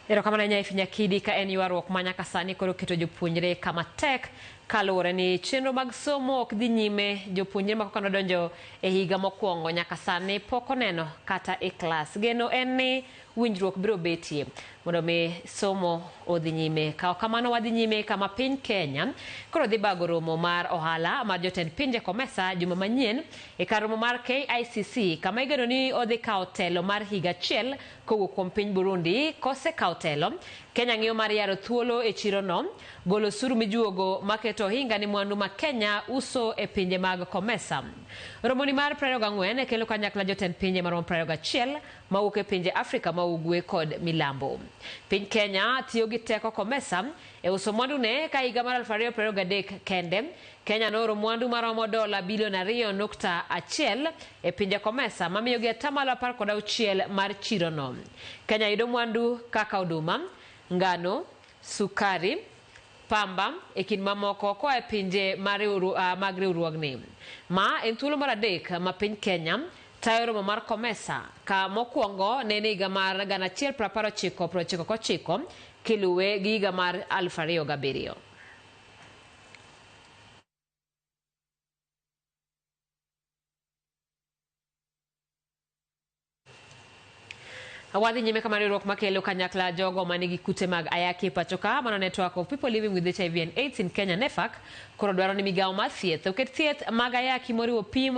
Erokamano nyai Finyakidi ka en ywaruok manyaka sani koro keto jopuonjre kama tek kaluwore ni chenro mag somo ok dhi nyime. Jopuonjre ma kokano donjo e higa mokwongo nyaka sani pok oneno kata e klas. Geno en ni winjruok biro betie mondo mi somo odhi nyime. Ka kamano wadhi nyime kama piny Kenya koro dhi bago romo mar ohala mar jotend pinje COMESA juma manyien e kar romo mar KICC kama igeno ni odhi kawo telo mar higa achiel kowuok kuom piny Burundi. Kosekawo telo, Kenya ng'iyo mar yaro thuolo e chiro no, golo osuru mijuogo maketo ohinga ni mwandu ma Kenya uso e pinje mag COMESA. Romoni mar 24 kelo kanyakla jotend pinje maromo 21 mawuok e pinje Afrika ma ugwe kod milambo. Piny Kenya tiyo gi teko COMESA e uso mwandu ne ka higa mar 2023 kende. Kenya nooro mwandu maromo dola bilion 2.1 e pinje COMESA mamiyo gi atamalo 16 mar chiro no. Kenya yudo mwandu kaka oduma, ngano, sukari, pamba e kind mamoko koa e pinje mag riwruogni. Ma en thuolo mar adek ma piny Kenya tayo romo mar COMESA ka mokwongo ne higa mar 1999 kiluwe gi higa mar 2007. Wadhi nyime kama riwruok makelo kanyakla jogo manigi kute mag ayaki pachoka mano Network of People Living with HIV and AIDS in Kenya NEFAC koro dwaro ni migawo mar thieth oket thieth mag ayaki moriwo pim